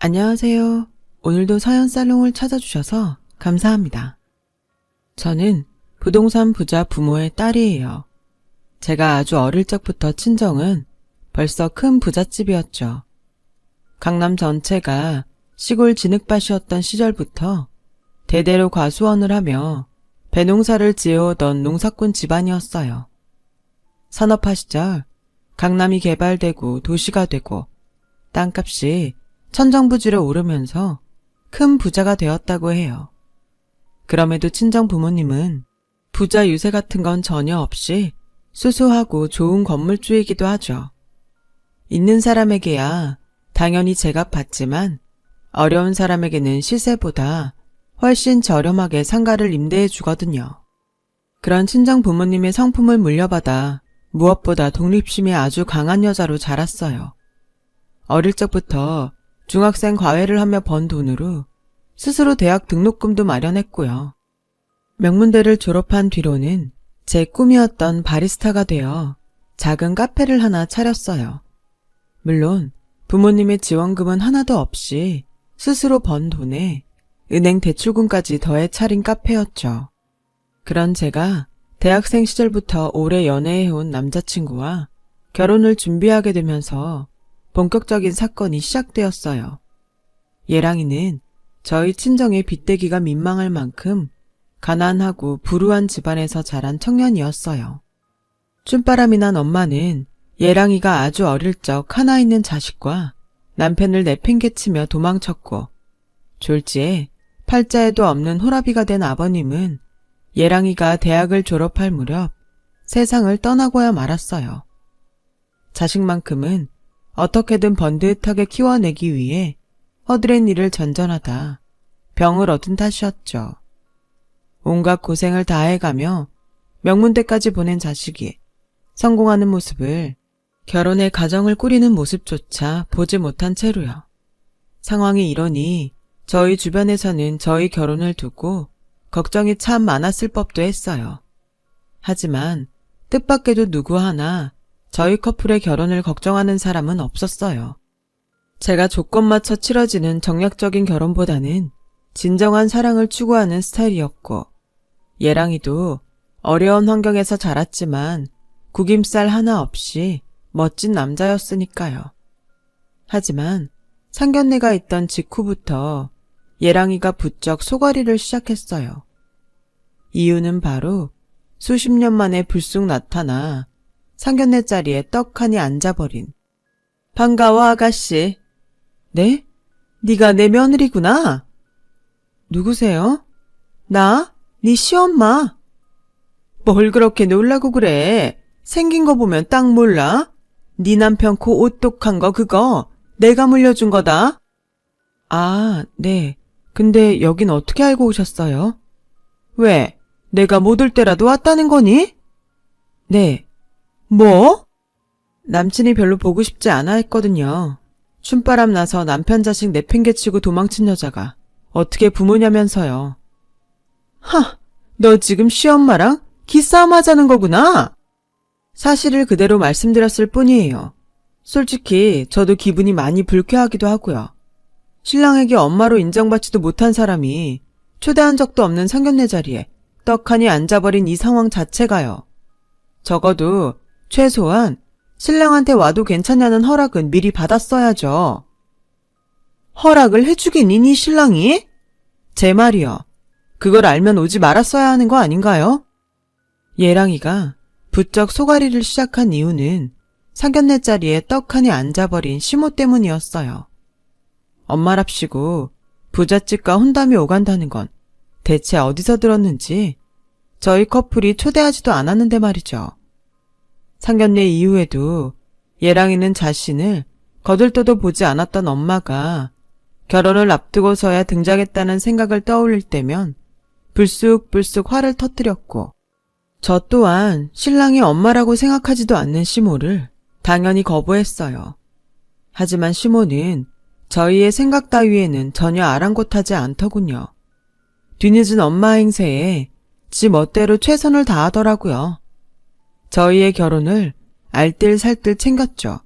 안녕하세요. 오늘도 서연살롱을 찾아주셔서 감사합니다. 저는 부동산 부자 부모의 딸이에요. 제가 아주 어릴 적부터 친정은 벌써 큰 부잣집이었죠. 강남 전체가 시골 진흙밭이었던 시절부터 대대로 과수원을 하며 배농사를 지어오던 농사꾼 집안이었어요. 산업화 시절 강남이 개발되고 도시가 되고 땅값이 천정부지로 오르면서 큰 부자가 되었다고 해요. 그럼에도 친정 부모님은 부자 유세 같은 건 전혀 없이 수수하고 좋은 건물주이기도 하죠. 있는 사람에게야 당연히 제값 받지만 어려운 사람에게는 시세보다 훨씬 저렴하게 상가를 임대해 주거든요. 그런 친정 부모님의 성품을 물려받아 무엇보다 독립심이 아주 강한 여자로 자랐어요. 어릴 적부터 중학생 과외를 하며 번 돈으로 스스로 대학 등록금도 마련했고요. 명문대를 졸업한 뒤로는 제 꿈이었던 바리스타가 되어 작은 카페를 하나 차렸어요. 물론 부모님의 지원금은 하나도 없이 스스로 번 돈에 은행 대출금까지 더해 차린 카페였죠. 그런 제가 대학생 시절부터 오래 연애해온 남자친구와 결혼을 준비하게 되면서 본격적인 사건이 시작되었어요. 예랑이는 저희 친정의 빚대기가 민망할 만큼 가난하고 불우한 집안에서 자란 청년이었어요. 춤바람이 난 엄마는 예랑이가 아주 어릴 적 하나 있는 자식과 남편을 내팽개치며 도망쳤고, 졸지에 팔자에도 없는 호라비가 된 아버님은 예랑이가 대학을 졸업할 무렵 세상을 떠나고야 말았어요. 자식만큼은 어떻게든 번듯하게 키워내기 위해 허드렛 일을 전전하다 병을 얻은 탓이었죠. 온갖 고생을 다해가며 명문대까지 보낸 자식이 성공하는 모습을, 결혼해 가정을 꾸리는 모습조차 보지 못한 채로요. 상황이 이러니 저희 주변에서는 저희 결혼을 두고 걱정이 참 많았을 법도 했어요. 하지만 뜻밖에도 누구 하나 저희 커플의 결혼을 걱정하는 사람은 없었어요. 제가 조건 맞춰 치러지는 정략적인 결혼보다는 진정한 사랑을 추구하는 스타일이었고, 예랑이도 어려운 환경에서 자랐지만 구김살 하나 없이 멋진 남자였으니까요. 하지만 상견례가 있던 직후부터 예랑이가 부쩍 속앓이를 시작했어요. 이유는 바로 수십 년 만에 불쑥 나타나 상견례 자리에 떡하니 앉아버린 반가워 아가씨. 네? 네가 내 며느리구나. 누구세요? 나? 네 시엄마. 뭘 그렇게 놀라고 그래. 생긴 거 보면 딱 몰라. 네 남편 코 오똑한 거 그거 내가 물려준 거다. 아, 네. 근데 여긴 어떻게 알고 오셨어요? 왜? 내가 못 올 때라도 왔다는 거니? 네. 뭐? 남친이 별로 보고 싶지 않아 했거든요. 춤바람 나서 남편 자식 내팽개치고 도망친 여자가 어떻게 부모냐면서요. 하, 너 지금 시엄마랑 기싸움 하자는 거구나. 사실을 그대로 말씀드렸을 뿐이에요. 솔직히 저도 기분이 많이 불쾌하기도 하고요. 신랑에게 엄마로 인정받지도 못한 사람이 초대한 적도 없는 상견례 자리에 떡하니 앉아버린 이 상황 자체가요. 적어도 최소한 신랑한테 와도 괜찮냐는 허락은 미리 받았어야죠. 허락을 해주긴 이니 신랑이? 제 말이요. 그걸 알면 오지 말았어야 하는 거 아닌가요? 예랑이가 부쩍 속앓이를 시작한 이유는 상견례 자리에 떡하니 앉아버린 시모 때문이었어요. 엄마랍시고 부잣집과 혼담이 오간다는 건 대체 어디서 들었는지 저희 커플이 초대하지도 않았는데 말이죠. 상견례 이후에도 예랑이는 자신을 거들떠도 보지 않았던 엄마가 결혼을 앞두고서야 등장했다는 생각을 떠올릴 때면 불쑥불쑥 화를 터뜨렸고, 저 또한 신랑이 엄마라고 생각하지도 않는 시모를 당연히 거부했어요. 하지만 시모는 저희의 생각 따위에는 전혀 아랑곳하지 않더군요. 뒤늦은 엄마 행세에 지 멋대로 최선을 다하더라고요. 저희의 결혼을 알뜰살뜰 챙겼죠.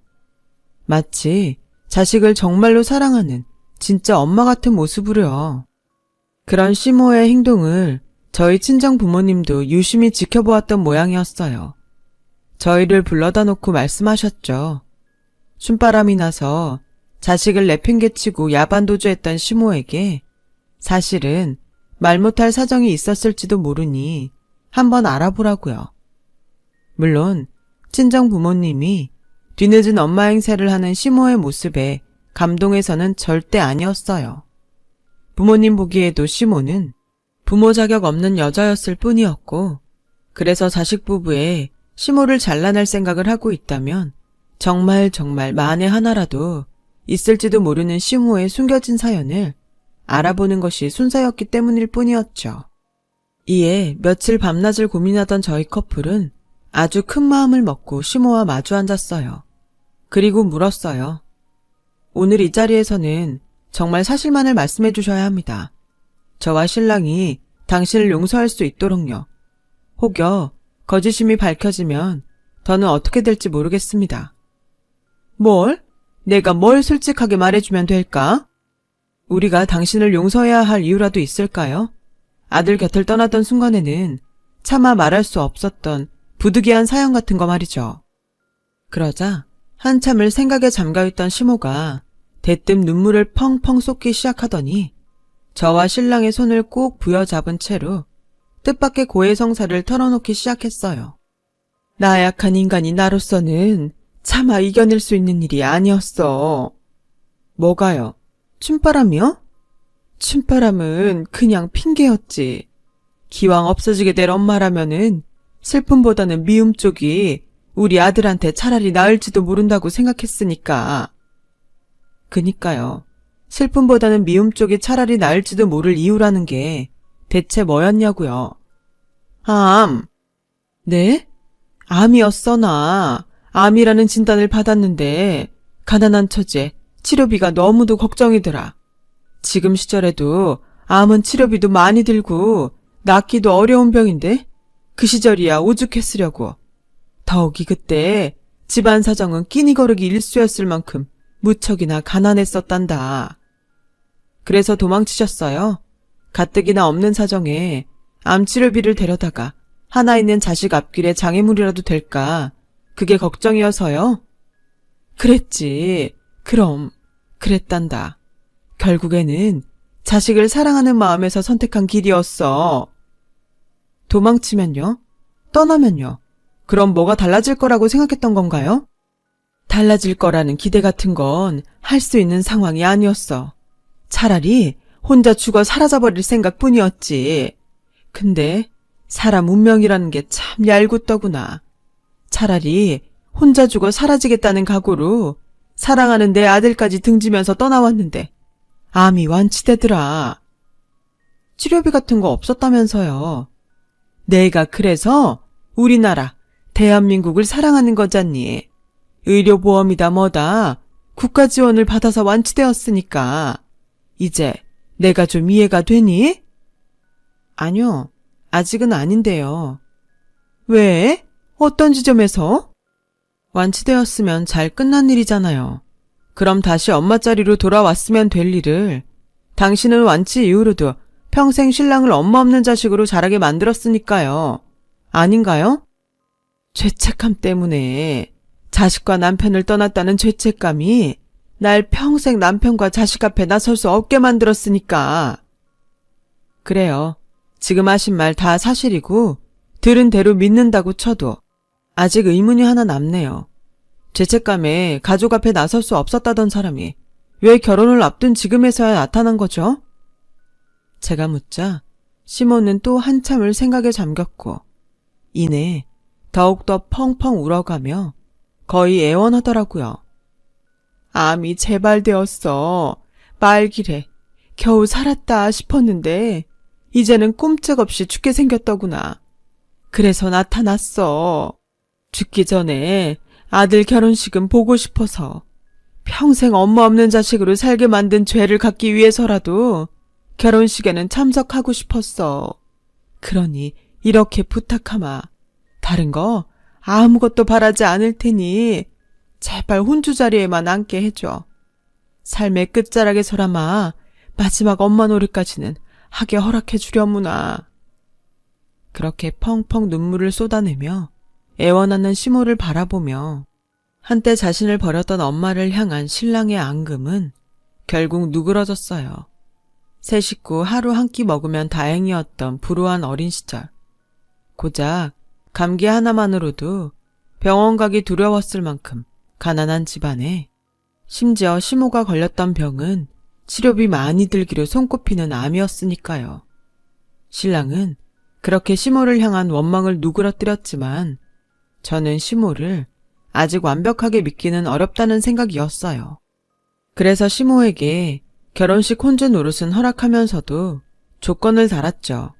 마치 자식을 정말로 사랑하는 진짜 엄마 같은 모습으로요. 그런 시모의 행동을 저희 친정 부모님도 유심히 지켜보았던 모양이었어요. 저희를 불러다 놓고 말씀하셨죠. 춤바람이 나서 자식을 내팽개치고 야반도주했던 시모에게 사실은 말 못할 사정이 있었을지도 모르니 한번 알아보라고요. 물론 친정 부모님이 뒤늦은 엄마 행세를 하는 시모의 모습에 감동해서는 절대 아니었어요. 부모님 보기에도 시모는 부모 자격 없는 여자였을 뿐이었고, 그래서 자식 부부에 시모를 잘라낼 생각을 하고 있다면 정말 만에 하나라도 있을지도 모르는 시모의 숨겨진 사연을 알아보는 것이 순서였기 때문일 뿐이었죠. 이에 며칠 밤낮을 고민하던 저희 커플은 아주 큰 마음을 먹고 시모와 마주 앉았어요. 그리고 물었어요. 오늘 이 자리에서는 정말 사실만을 말씀해 주셔야 합니다. 저와 신랑이 당신을 용서할 수 있도록요. 혹여 거짓임이 밝혀지면 더는 어떻게 될지 모르겠습니다. 뭘? 내가 뭘 솔직하게 말해주면 될까? 우리가 당신을 용서해야 할 이유라도 있을까요? 아들 곁을 떠나던 순간에는 차마 말할 수 없었던 부득이한 사연 같은 거 말이죠. 그러자 한참을 생각에 잠겨있던 시모가 대뜸 눈물을 펑펑 쏟기 시작하더니 저와 신랑의 손을 꼭 부여잡은 채로 뜻밖의 고해성사를 털어놓기 시작했어요. 나약한 인간이 나로서는 차마 이겨낼 수 있는 일이 아니었어. 뭐가요? 춤바람이요? 춤바람은 그냥 핑계였지. 기왕 없어지게 될 엄마라면은 슬픔보다는 미움 쪽이 우리 아들한테 차라리 나을지도 모른다고 생각했으니까. 그니까요. 슬픔보다는 미움 쪽이 차라리 나을지도 모를 이유라는 게 대체 뭐였냐고요. 암. 네? 암이었어 나. 암이라는 진단을 받았는데 가난한 처제 치료비가 너무도 걱정이더라. 지금 시절에도 암은 치료비도 많이 들고 낫기도 어려운 병인데 그 시절이야 오죽했으려고. 더욱이 그때 집안 사정은 끼니 거르기 일쑤였을 만큼 무척이나 가난했었단다. 그래서 도망치셨어요. 가뜩이나 없는 사정에 암치료비를 데려다가 하나 있는 자식 앞길에 장애물이라도 될까 그게 걱정이어서요. 그랬지. 그럼 그랬단다. 결국에는 자식을 사랑하는 마음에서 선택한 길이었어. 도망치면요? 떠나면요? 그럼 뭐가 달라질 거라고 생각했던 건가요? 달라질 거라는 기대 같은 건 할 수 있는 상황이 아니었어. 차라리 혼자 죽어 사라져버릴 생각뿐이었지. 근데 사람 운명이라는 게 참 얄궂더구나. 차라리 혼자 죽어 사라지겠다는 각오로 사랑하는 내 아들까지 등지면서 떠나왔는데 암이 완치되더라. 치료비 같은 거 없었다면서요. 내가 그래서 우리나라 대한민국을 사랑하는 거잖니. 의료보험이다 뭐다 국가 지원을 받아서 완치되었으니까 이제 내가 좀 이해가 되니? 아니요. 아직은 아닌데요. 왜? 어떤 지점에서? 완치되었으면 잘 끝난 일이잖아요. 그럼 다시 엄마 자리로 돌아왔으면 될 일을 당신은 완치 이후로도 평생 신랑을 엄마 없는 자식으로 자라게 만들었으니까요. 아닌가요? 죄책감 때문에 자식과 남편을 떠났다는 죄책감이 날 평생 남편과 자식 앞에 나설 수 없게 만들었으니까. 그래요. 지금 하신 말 다 사실이고 들은 대로 믿는다고 쳐도 아직 의문이 하나 남네요. 죄책감에 가족 앞에 나설 수 없었다던 사람이 왜 결혼을 앞둔 지금에서야 나타난 거죠? 제가 묻자 시몬은 또 한참을 생각에 잠겼고 이내 더욱더 펑펑 울어가며 거의 애원하더라고요. 암이 재발되었어. 말길에 겨우 살았다 싶었는데 이제는 꼼짝없이 죽게 생겼더구나. 그래서 나타났어. 죽기 전에 아들 결혼식은 보고 싶어서 평생 엄마 없는 자식으로 살게 만든 죄를 갚기 위해서라도 결혼식에는 참석하고 싶었어. 그러니 이렇게 부탁하마. 다른 거 아무것도 바라지 않을 테니 제발 혼주 자리에만 앉게 해줘. 삶의 끝자락에 서라마 마지막 엄마 노릇까지는 하게 허락해 주려무나. 그렇게 펑펑 눈물을 쏟아내며 애원하는 시모를 바라보며 한때 자신을 버렸던 엄마를 향한 신랑의 앙금은 결국 누그러졌어요. 세 식구 하루 한 끼 먹으면 다행이었던 불우한 어린 시절. 고작 감기 하나만으로도 병원 가기 두려웠을 만큼 가난한 집안에 심지어 시모가 걸렸던 병은 치료비 많이 들기로 손꼽히는 암이었으니까요. 신랑은 그렇게 시모를 향한 원망을 누그러뜨렸지만 저는 시모를 아직 완벽하게 믿기는 어렵다는 생각이었어요. 그래서 시모에게 결혼식 혼주 노릇은 허락하면서도 조건을 달았죠.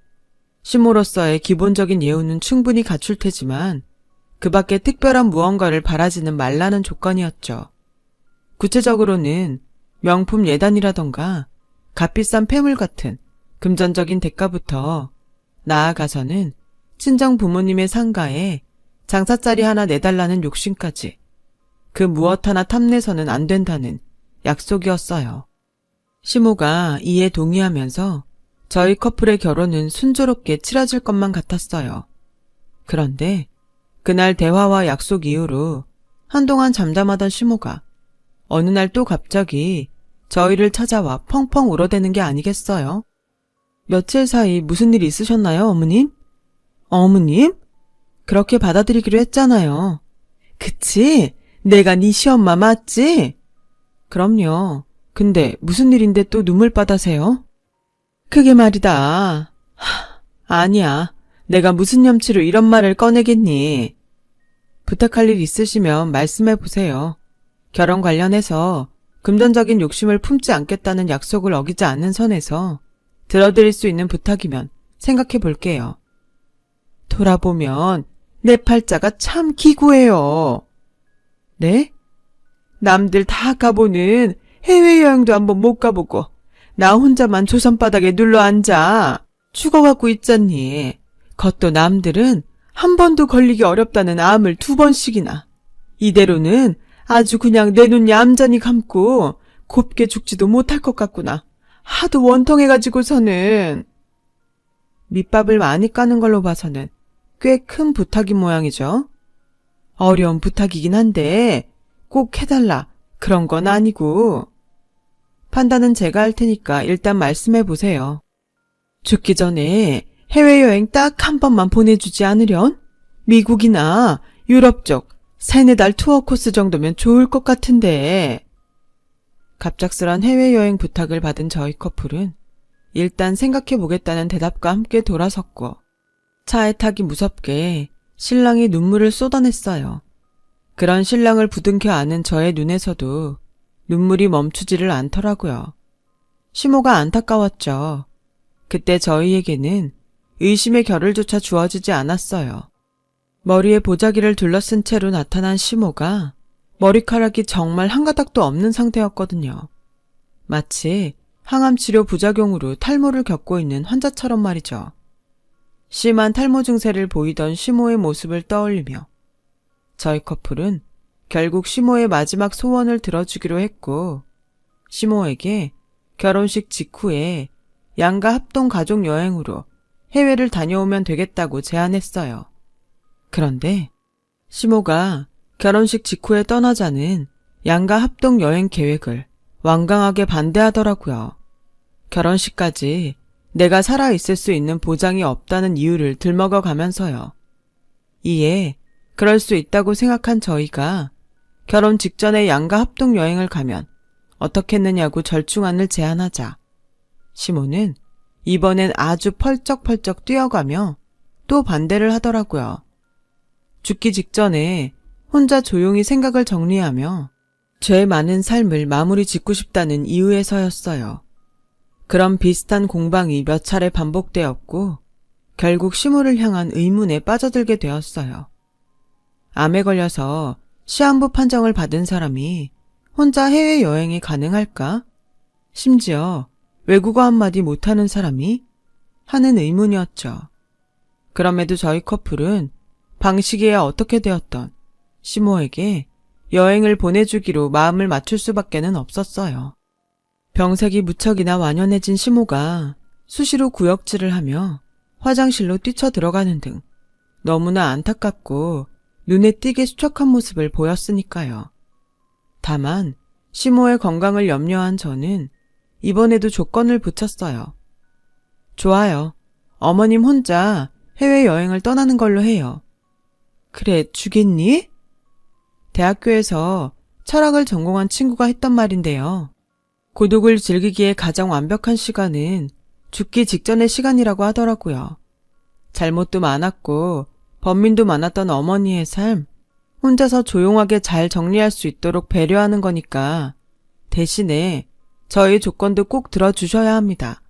시모로서의 기본적인 예우는 충분히 갖출 테지만 그 밖에 특별한 무언가를 바라지는 말라는 조건이었죠. 구체적으로는 명품 예단이라던가 값비싼 폐물 같은 금전적인 대가부터 나아가서는 친정 부모님의 상가에 장사자리 하나 내달라는 욕심까지 그 무엇 하나 탐내서는 안 된다는 약속이었어요. 시모가 이에 동의하면서 저희 커플의 결혼은 순조롭게 치러질 것만 같았어요. 그런데 그날 대화와 약속 이후로 한동안 잠잠하던 시모가 어느 날 또 갑자기 저희를 찾아와 펑펑 울어대는 게 아니겠어요? 며칠 사이 무슨 일 있으셨나요, 어머님? 어머님? 그렇게 받아들이기로 했잖아요. 그치? 내가 네 시엄마 맞지? 그럼요. 근데 무슨 일인데 또 눈물바다세요? 그게 말이다. 아니야. 내가 무슨 염치로 이런 말을 꺼내겠니? 부탁할 일 있으시면 말씀해보세요. 결혼 관련해서 금전적인 욕심을 품지 않겠다는 약속을 어기지 않는 선에서 들어드릴 수 있는 부탁이면 생각해 볼게요. 돌아보면 내 팔자가 참 기구해요. 네? 남들 다 가보는 해외여행도 한번 못 가보고 나 혼자만 조선바닥에 눌러앉아 죽어갖고 있잖니. 겉도 남들은 한 번도 걸리기 어렵다는 암을 2번씩이나. 이대로는 아주 그냥 내 눈 얌전히 감고 곱게 죽지도 못할 것 같구나. 하도 원통해가지고서는. 밑밥을 많이 까는 걸로 봐서는 꽤 큰 부탁인 모양이죠. 어려운 부탁이긴 한데 꼭 해달라 그런 건 아니고. 판단은 제가 할 테니까 일단 말씀해 보세요. 죽기 전에 해외여행 딱 한 번만 보내주지 않으련? 미국이나 유럽 쪽 3-4달 투어 코스 정도면 좋을 것 같은데. 갑작스런 해외여행 부탁을 받은 저희 커플은 일단 생각해 보겠다는 대답과 함께 돌아섰고 차에 타기 무섭게 신랑이 눈물을 쏟아냈어요. 그런 신랑을 부둥켜 안은 저의 눈에서도 눈물이 멈추지를 않더라고요. 시모가 안타까웠죠. 그때 저희에게는 의심의 결을조차 주어지지 않았어요. 머리에 보자기를 둘러쓴 채로 나타난 시모가 머리카락이 정말 한 가닥도 없는 상태였거든요. 마치 항암치료 부작용으로 탈모를 겪고 있는 환자처럼 말이죠. 심한 탈모 증세를 보이던 시모의 모습을 떠올리며 저희 커플은 결국 시모의 마지막 소원을 들어주기로 했고 시모에게 결혼식 직후에 양가 합동 가족 여행으로 해외를 다녀오면 되겠다고 제안했어요. 그런데 시모가 결혼식 직후에 떠나자는 양가 합동 여행 계획을 완강하게 반대하더라고요. 결혼식까지 내가 살아있을 수 있는 보장이 없다는 이유를 들먹어 가면서요. 이에 그럴 수 있다고 생각한 저희가 결혼 직전에 양가 합동 여행을 가면 어떻겠느냐고 절충안을 제안하자 시모는 이번엔 아주 펄쩍펄쩍 뛰어가며 또 반대를 하더라고요. 죽기 직전에 혼자 조용히 생각을 정리하며 죄 많은 삶을 마무리 짓고 싶다는 이유에서였어요. 그런 비슷한 공방이 몇 차례 반복되었고 결국 시모를 향한 의문에 빠져들게 되었어요. 암에 걸려서 시한부 판정을 받은 사람이 혼자 해외여행이 가능할까? 심지어 외국어 한마디 못하는 사람이? 하는 의문이었죠. 그럼에도 저희 커플은 방식이야 어떻게 되었던 시모에게 여행을 보내주기로 마음을 맞출 수밖에는 없었어요. 병색이 무척이나 완연해진 시모가 수시로 구역질을 하며 화장실로 뛰쳐 들어가는 등 너무나 안타깝고 눈에 띄게 수척한 모습을 보였으니까요. 다만 시모의 건강을 염려한 저는 이번에도 조건을 붙였어요. 좋아요. 어머님 혼자 해외여행을 떠나는 걸로 해요. 그래, 주겠니? 대학교에서 철학을 전공한 친구가 했던 말인데요. 고독을 즐기기에 가장 완벽한 시간은 죽기 직전의 시간이라고 하더라고요. 잘못도 많았고 번민도 많았던 어머니의 삶, 혼자서 조용하게 잘 정리할 수 있도록 배려하는 거니까 대신에 저희 조건도 꼭 들어주셔야 합니다.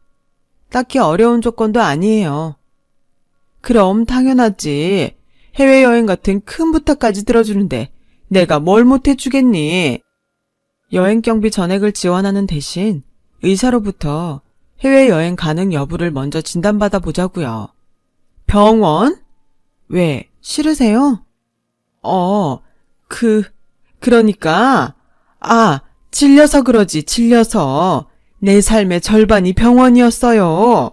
딱히 어려운 조건도 아니에요. 그럼 당연하지. 해외여행 같은 큰 부탁까지 들어주는데 내가 뭘 못해주겠니? 여행 경비 전액을 지원하는 대신 의사로부터 해외여행 가능 여부를 먼저 진단받아 보자고요. 병원? 왜, 싫으세요? 그러니까, 질려서 그러지, 질려서. 내 삶의 절반이 병원이었어요.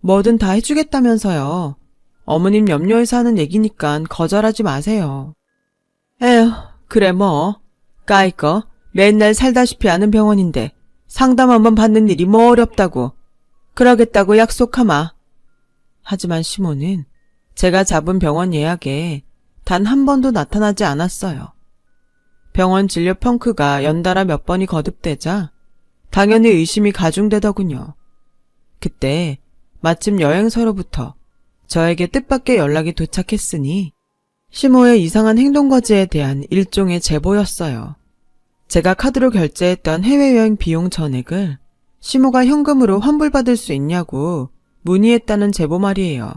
뭐든 다 해주겠다면서요. 어머님 염려해서 하는 얘기니까 거절하지 마세요. 에휴, 그래 뭐. 까이꺼 맨날 살다시피 아는 병원인데 상담 한번 받는 일이 뭐 어렵다고. 그러겠다고 약속하마. 하지만 시모는 제가 잡은 병원 예약에 단 한 번도 나타나지 않았어요. 병원 진료 평크가 연달아 몇 번이 거듭되자 당연히 의심이 가중되더군요. 그때 마침 여행사로부터 저에게 뜻밖의 연락이 도착했으니 시모의 이상한 행동거지에 대한 일종의 제보였어요. 제가 카드로 결제했던 해외여행 비용 전액을 시모가 현금으로 환불받을 수 있냐고 문의했다는 제보 말이에요.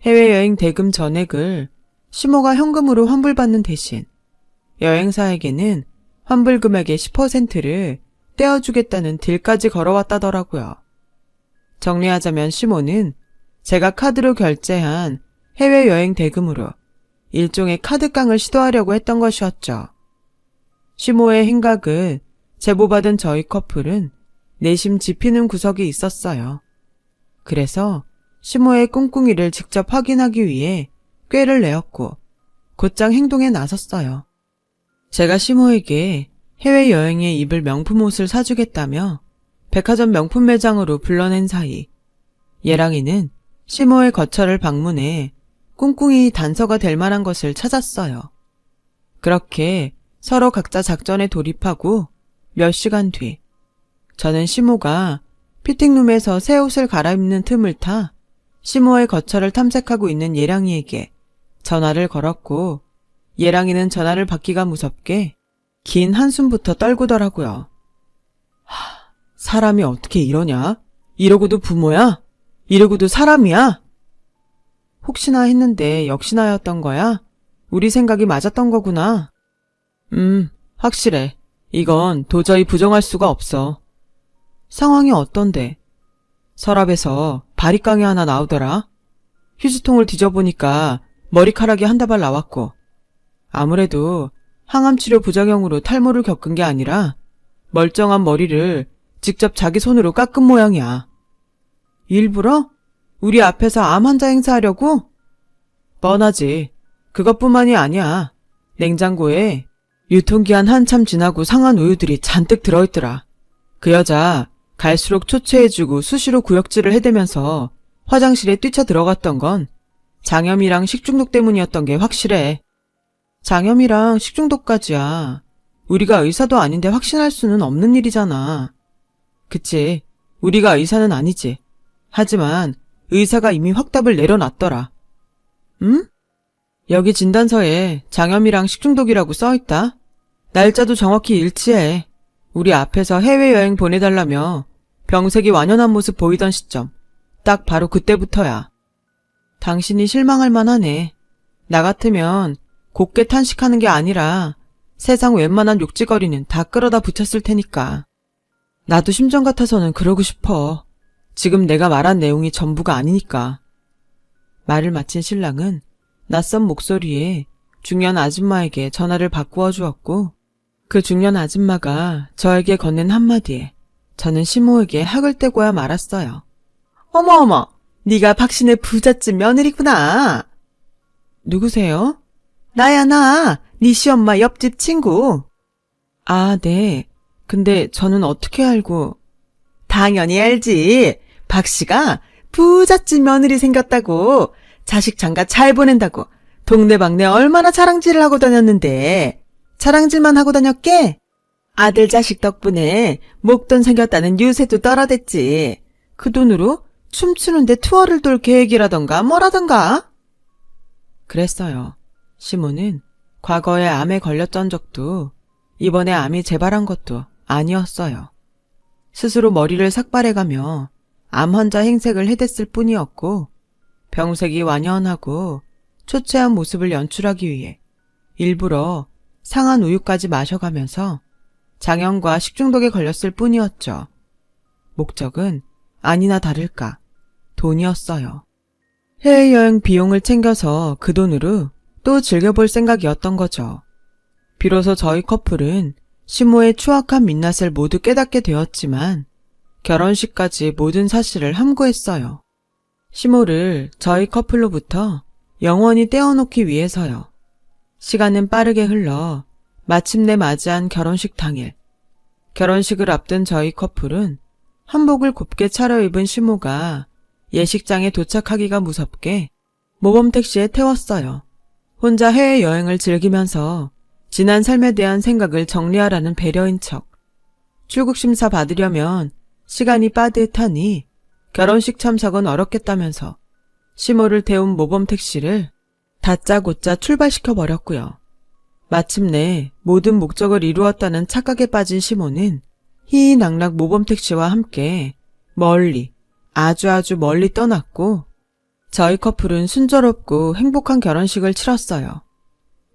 해외여행 대금 전액을 시모가 현금으로 환불받는 대신 여행사에게는 환불 금액의 10%를 떼어주겠다는 딜까지 걸어왔다더라고요. 정리하자면 시모는 제가 카드로 결제한 해외여행 대금으로 일종의 카드깡을 시도하려고 했던 것이었죠. 시모의 행각은 제보받은 저희 커플은 내심 짚이는 구석이 있었어요. 그래서 시모의 꿍꿍이를 직접 확인하기 위해 꾀를 내었고 곧장 행동에 나섰어요. 제가 시모에게 해외여행에 입을 명품 옷을 사주겠다며 백화점 명품 매장으로 불러낸 사이 예랑이는 시모의 거처를 방문해 꿍꿍이 단서가 될 만한 것을 찾았어요. 그렇게 서로 각자 작전에 돌입하고 몇 시간 뒤 저는 시모가 피팅룸에서 새 옷을 갈아입는 틈을 타 시모의 거처를 탐색하고 있는 예랑이에게 전화를 걸었고 예랑이는 전화를 받기가 무섭게 긴 한숨부터 떨구더라고요. 사람이 어떻게 이러냐? 이러고도 부모야? 이러고도 사람이야? 혹시나 했는데 역시나였던 거야? 우리 생각이 맞았던 거구나. 확실해. 이건 도저히 부정할 수가 없어. 상황이 어떤데? 서랍에서 바리깡이 하나 나오더라. 휴지통을 뒤져보니까 머리카락이 한 다발 나왔고 아무래도 항암치료 부작용으로 탈모를 겪은 게 아니라 멀쩡한 머리를 직접 자기 손으로 깎은 모양이야. 일부러? 우리 앞에서 암 환자 행사하려고? 뻔하지. 그것뿐만이 아니야. 냉장고에 유통기한 한참 지나고 상한 우유들이 잔뜩 들어있더라. 그 여자 갈수록 초췌해지고 수시로 구역질을 해대면서 화장실에 뛰쳐 들어갔던 건 장염이랑 식중독 때문이었던 게 확실해. 장염이랑 식중독까지야. 우리가 의사도 아닌데 확신할 수는 없는 일이잖아. 그치. 우리가 의사는 아니지. 하지만 의사가 이미 확답을 내려놨더라. 응? 여기 진단서에 장염이랑 식중독이라고 써있다. 날짜도 정확히 일치해. 우리 앞에서 해외여행 보내달라며 병색이 완연한 모습 보이던 시점. 딱 바로 그때부터야. 당신이 실망할 만하네. 나 같으면 곱게 탄식하는 게 아니라 세상 웬만한 욕지거리는 다 끌어다 붙였을 테니까. 나도 심정 같아서는 그러고 싶어. 지금 내가 말한 내용이 전부가 아니니까. 말을 마친 신랑은 낯선 목소리에 중년 아줌마에게 전화를 바꾸어 주었고 그 중년 아줌마가 저에게 건넨 한마디에 저는 시모에게 학을 떼고야 말았어요. 어머, 네가 박신의 부잣집 며느리구나. 누구세요? 나야, 나. 네 시엄마 옆집 친구. 아, 네. 근데 저는 어떻게 알고... 당연히 알지. 박 씨가 부잣집 며느리 생겼다고, 자식 장가 잘 보낸다고 동네방네 얼마나 자랑질을 하고 다녔는데 자랑질만 하고 다녔게? 아들 자식 덕분에 목돈 생겼다는 유세도 떨어댔지. 그 돈으로 춤추는데 투어를 돌 계획이라던가 뭐라던가. 그랬어요. 시모는 과거에 암에 걸렸던 적도 이번에 암이 재발한 것도 아니었어요. 스스로 머리를 삭발해가며 암 환자 행색을 해댔을 뿐이었고 병색이 완연하고 초췌한 모습을 연출하기 위해 일부러 상한 우유까지 마셔가면서 장염과 식중독에 걸렸을 뿐이었죠. 목적은 아니나 다를까 돈이었어요. 해외여행 비용을 챙겨서 그 돈으로 또 즐겨볼 생각이었던 거죠. 비로소 저희 커플은 시모의 추악한 민낯을 모두 깨닫게 되었지만 결혼식까지 모든 사실을 함구했어요. 시모를 저희 커플로부터 영원히 떼어놓기 위해서요. 시간은 빠르게 흘러 마침내 맞이한 결혼식 당일. 결혼식을 앞둔 저희 커플은 한복을 곱게 차려입은 시모가 예식장에 도착하기가 무섭게 모범택시에 태웠어요. 혼자 해외여행을 즐기면서 지난 삶에 대한 생각을 정리하라는 배려인 척. 출국심사 받으려면 시간이 빠듯하니 결혼식 참석은 어렵겠다면서 시모를 태운 모범택시를 다짜고짜 출발시켜버렸고요. 마침내 모든 목적을 이루었다는 착각에 빠진 시모는 희희낙낙 모범택시와 함께 멀리, 아주 멀리 떠났고 저희 커플은 순조롭고 행복한 결혼식을 치렀어요.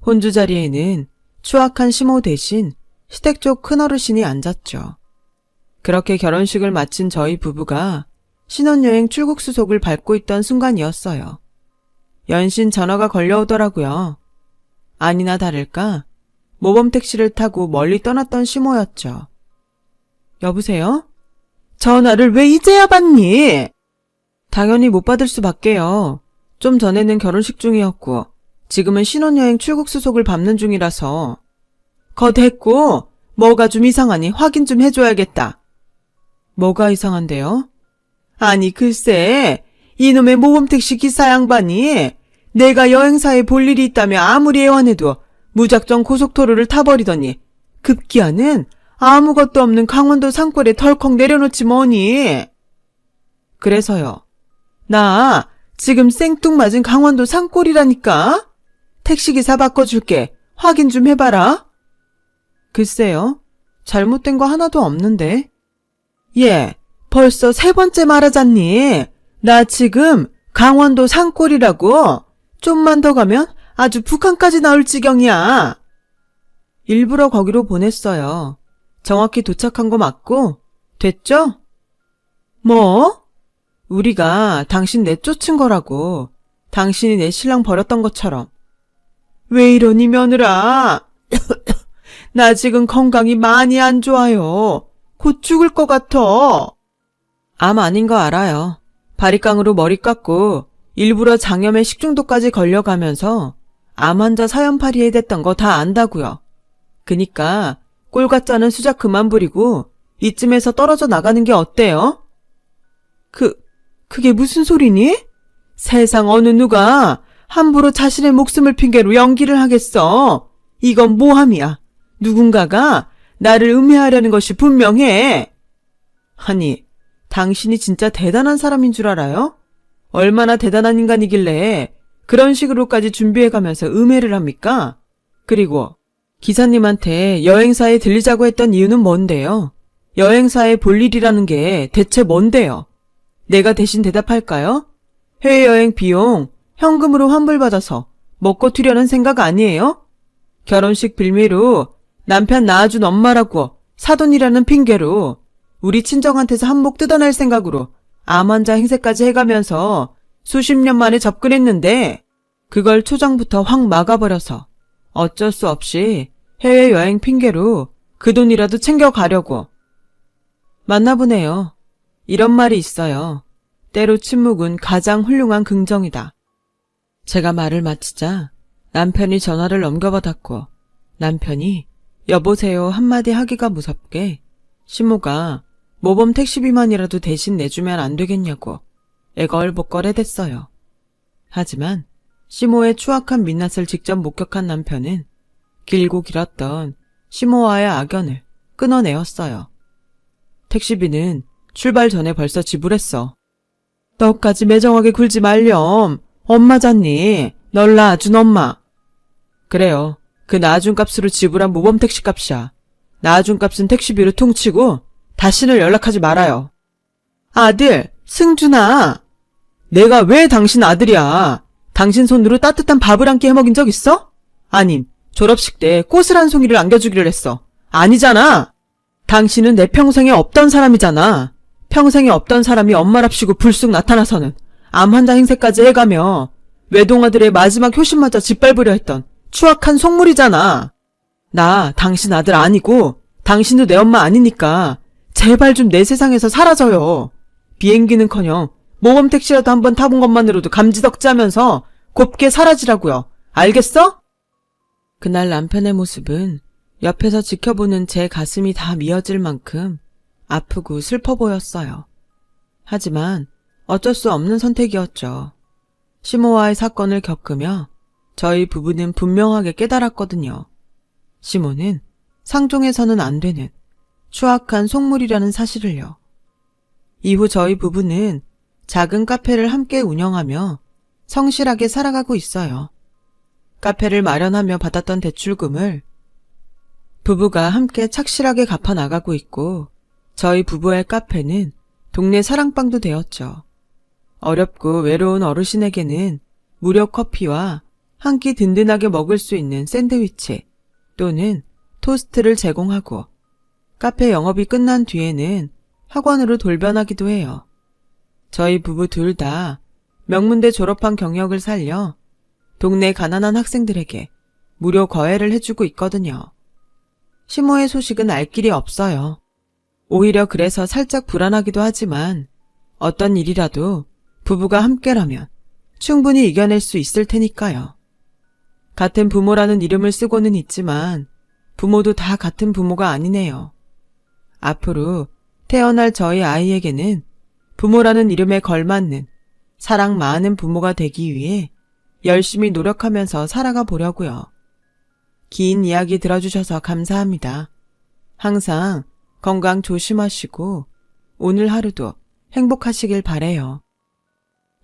혼주 자리에는 추악한 시모 대신 시댁 쪽 큰어르신이 앉았죠. 그렇게 결혼식을 마친 저희 부부가 신혼여행 출국 수속을 밟고 있던 순간이었어요. 연신 전화가 걸려오더라고요. 아니나 다를까 모범택시를 타고 멀리 떠났던 시모였죠. 여보세요? 전화를 왜 이제야 받니? 당연히 못 받을 수밖에요. 좀 전에는 결혼식 중이었고 지금은 신혼여행 출국 수속을 밟는 중이라서. 됐고 뭐가 좀 이상하니 확인 좀 해줘야겠다. 뭐가 이상한데요? 아니 글쎄 이놈의 모범택시 기사 양반이 내가 여행사에 볼 일이 있다며 아무리 애원해도 무작정 고속도로를 타버리더니 급기야는 아무것도 없는 강원도 산골에 덜컥 내려놓지 뭐니. 그래서요. 나 지금 생뚱맞은 강원도 산골이라니까. 택시기사 바꿔줄게. 확인 좀 해봐라. 글쎄요. 잘못된 거 하나도 없는데. 예, 벌써 3번째 말하잖니. 나 지금 강원도 산골이라고. 좀만 더 가면 아주 북한까지 나올 지경이야. 일부러 거기로 보냈어요. 정확히 도착한 거 맞고 됐죠? 뭐? 우리가 당신 내쫓은 거라고. 당신이 내 신랑 버렸던 것처럼. 왜 이러니 며느라. 나 지금 건강이 많이 안 좋아요. 곧 죽을 것 같아. 암 아닌 거 알아요. 바리깡으로 머리 깎고 일부러 장염에 식중독까지 걸려가면서 암 환자 사연팔이에 됐던 거 다 안다고요. 그니까 꼴 같지 않은 수작 그만 부리고 이쯤에서 떨어져 나가는 게 어때요? 그게 무슨 소리니? 세상 어느 누가 함부로 자신의 목숨을 핑계로 연기를 하겠어. 이건 모함이야. 누군가가 나를 음해하려는 것이 분명해. 아니, 당신이 진짜 대단한 사람인 줄 알아요? 얼마나 대단한 인간이길래 그런 식으로까지 준비해가면서 음해를 합니까? 그리고 기사님한테 여행사에 들리자고 했던 이유는 뭔데요? 여행사에 볼 일이라는 게 대체 뭔데요? 내가 대신 대답할까요? 해외여행 비용 현금으로 환불받아서 먹고 튀려는 생각 아니에요? 결혼식 빌미로 남편 낳아준 엄마라고 사돈이라는 핑계로 우리 친정한테서 한몫 뜯어낼 생각으로 암 환자 행세까지 해가면서 수십 년 만에 접근했는데 그걸 초장부터 확 막아버려서 어쩔 수 없이 해외여행 핑계로 그 돈이라도 챙겨가려고. 맞나 보네요. 이런 말이 있어요. 때로 침묵은 가장 훌륭한 긍정이다. 제가 말을 마치자 남편이 전화를 넘겨받았고 남편이 여보세요 한마디 하기가 무섭게 시모가 모범 택시비만이라도 대신 내주면 안 되겠냐고 애걸복걸해댔어요. 하지만 시모의 추악한 민낯을 직접 목격한 남편은 길고 길었던 시모와의 악연을 끊어내었어요. 택시비는 출발 전에 벌써 지불했어. 너까지 매정하게 굴지 말렴. 엄마잖니. 널 낳아준 엄마. 그래요. 그 낳아준 값으로 지불한 모범 택시 값이야. 낳아준 값은 택시비로 퉁치고 다시는 연락하지 말아요. 아들, 승준아. 내가 왜 당신 아들이야? 당신 손으로 따뜻한 밥을 한 끼 해먹인 적 있어? 아님, 졸업식 때 꽃을 한 송이를 안겨주기를 했어. 아니잖아. 당신은 내 평생에 없던 사람이잖아. 평생에 없던 사람이 엄마랍시고 불쑥 나타나서는 암 환자 행세까지 해가며 외동아들의 마지막 효심마저 짓밟으려 했던 추악한 속물이잖아. 나 당신 아들 아니고 당신도 내 엄마 아니니까 제발 좀 내 세상에서 사라져요. 비행기는커녕 모범 택시라도 한번 타본 것만으로도 감지덕지하면서 곱게 사라지라고요. 알겠어? 그날 남편의 모습은 옆에서 지켜보는 제 가슴이 다 미어질 만큼 아프고 슬퍼 보였어요. 하지만 어쩔 수 없는 선택이었죠. 시모와의 사건을 겪으며 저희 부부는 분명하게 깨달았거든요. 시모는 상종해서는 안 되는 추악한 속물이라는 사실을요. 이후 저희 부부는 작은 카페를 함께 운영하며 성실하게 살아가고 있어요. 카페를 마련하며 받았던 대출금을 부부가 함께 착실하게 갚아나가고 있고 저희 부부의 카페는 동네 사랑방도 되었죠. 어렵고 외로운 어르신에게는 무료 커피와 한 끼 든든하게 먹을 수 있는 샌드위치 또는 토스트를 제공하고 카페 영업이 끝난 뒤에는 학원으로 돌변하기도 해요. 저희 부부 둘 다 명문대 졸업한 경력을 살려 동네 가난한 학생들에게 무료 거해를 해주고 있거든요. 시모의 소식은 알 길이 없어요. 오히려 그래서 살짝 불안하기도 하지만 어떤 일이라도 부부가 함께라면 충분히 이겨낼 수 있을 테니까요. 같은 부모라는 이름을 쓰고는 있지만 부모도 다 같은 부모가 아니네요. 앞으로 태어날 저희 아이에게는 부모라는 이름에 걸맞는 사랑 많은 부모가 되기 위해 열심히 노력하면서 살아가 보려고요. 긴 이야기 들어주셔서 감사합니다. 항상 건강 조심하시고 오늘 하루도 행복하시길 바래요.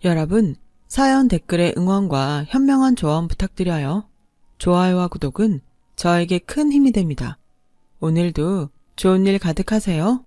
여러분, 사연 댓글에 응원과 현명한 조언 부탁드려요. 좋아요와 구독은 저에게 큰 힘이 됩니다. 오늘도 좋은 일 가득하세요.